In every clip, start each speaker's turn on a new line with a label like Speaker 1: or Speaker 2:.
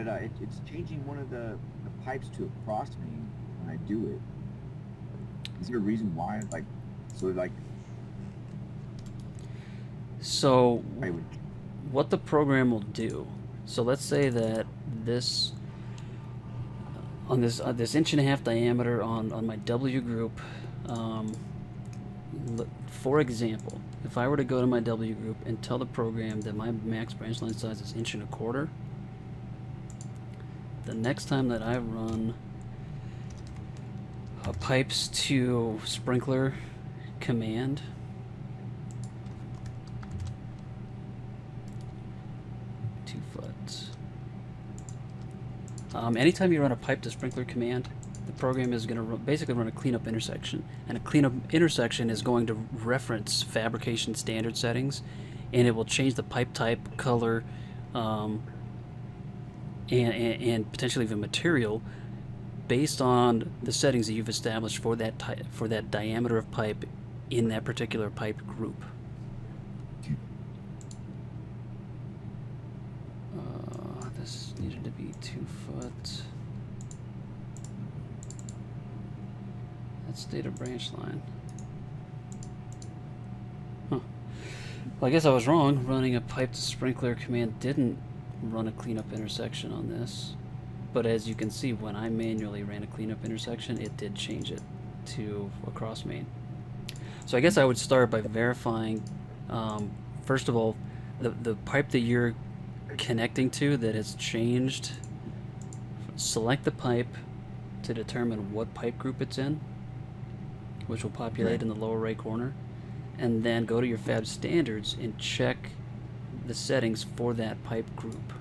Speaker 1: but it's changing one of the pipes to a cross main when I do it. Is there a reason why? Like, so like
Speaker 2: So
Speaker 1: I would.
Speaker 2: what the program will do, so let's say that this on this inch and a half diameter on my W group, um, for example, if I were to go to my W group and tell the program that my max branch line size is 1.25 inches, the next time that I run a pipes to sprinkler command, anytime you run a pipe to sprinkler command, the program is going to basically run a cleanup intersection. And a cleanup intersection is going to reference fabrication standard settings, and it will change the pipe type, color, and potentially even material based on the settings that you've established for that diameter of pipe in that particular pipe group. This needed to be 2 foot. That's data branch line. Huh. Well, I guess I was wrong. Running a pipe to sprinkler command didn't run a cleanup intersection on this. But as you can see, when I manually ran a cleanup intersection, it did change it to a cross main. So I guess I would start by verifying, first of all, the pipe that you're connecting to that has changed. Select the pipe to determine what pipe group it's in, which will populate in the lower right corner, and then go to your fab standards and check the settings for that pipe group.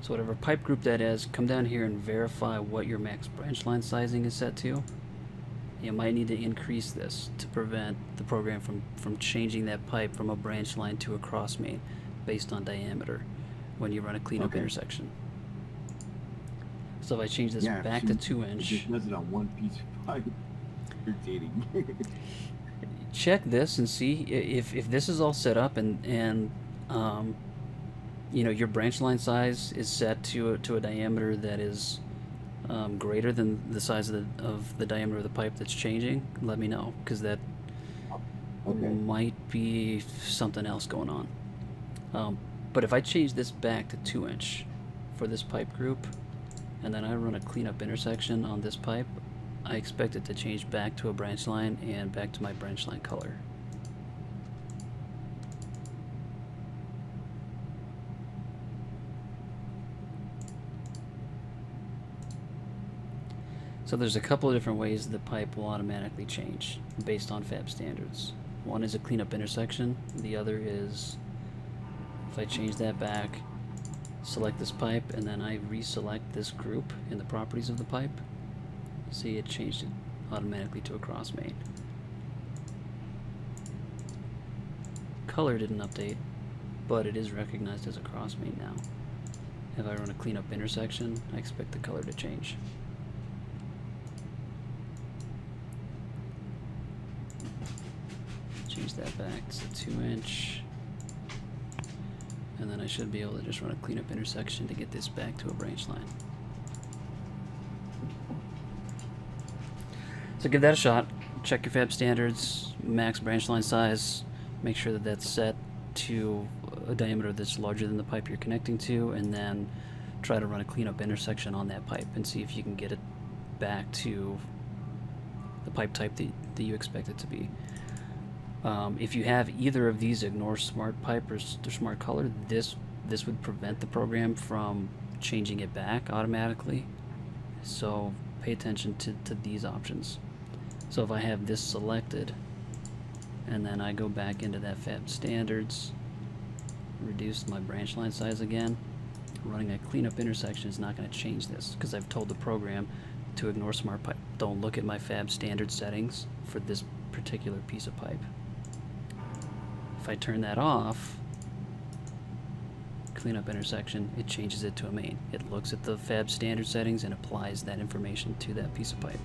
Speaker 2: So whatever pipe group that is, come down here and verify what your max branch line sizing is set to. You might need to increase this to prevent the program from changing that pipe from a branch line to a cross main based on diameter when you run a cleanup intersection. So if I change this back to 2 inch,
Speaker 1: it just does it on one piece of pipe. Irritating.
Speaker 2: check this and see if this is all set up and you know, your branch line size is set to a diameter that is greater than the size of the diameter of the pipe that's changing. Let me know, because that might be something else going on. But if I change this back to 2 inch for this pipe group, and then I run a cleanup intersection on this pipe, I expect it to change back to a branch line and back to my branch line color. So there's a couple of different ways the pipe will automatically change based on fab standards. One is a cleanup intersection, the other is if I change that back, select this pipe, and then I reselect this group in the properties of the pipe, see, it changed it automatically to a cross main. Color didn't update, but it is recognized as a cross main now. If I run a cleanup intersection, I expect the color to change. Change that back to 2 inch. And then I should be able to just run a cleanup intersection to get this back to a branch line. So give that a shot. Check your fab standards, max branch line size, make sure that that's set to a diameter that's larger than the pipe you're connecting to, and then try to run a cleanup intersection on that pipe and see if you can get it back to the pipe type that you expect it to be. If you have either of these, ignore smart pipe or smart color. This would prevent the program from changing it back automatically. So pay attention to these options. So if I have this selected, and then I go back into that fab standards, reduce my branch line size again, running a cleanup intersection is not going to change this because I've told the program to ignore smart pipe. Don't look at my fab standard settings for this particular piece of pipe. If I turn that off, cleanup intersection, it changes it to a main. It looks at the fab standard settings and applies that information to that piece of pipe.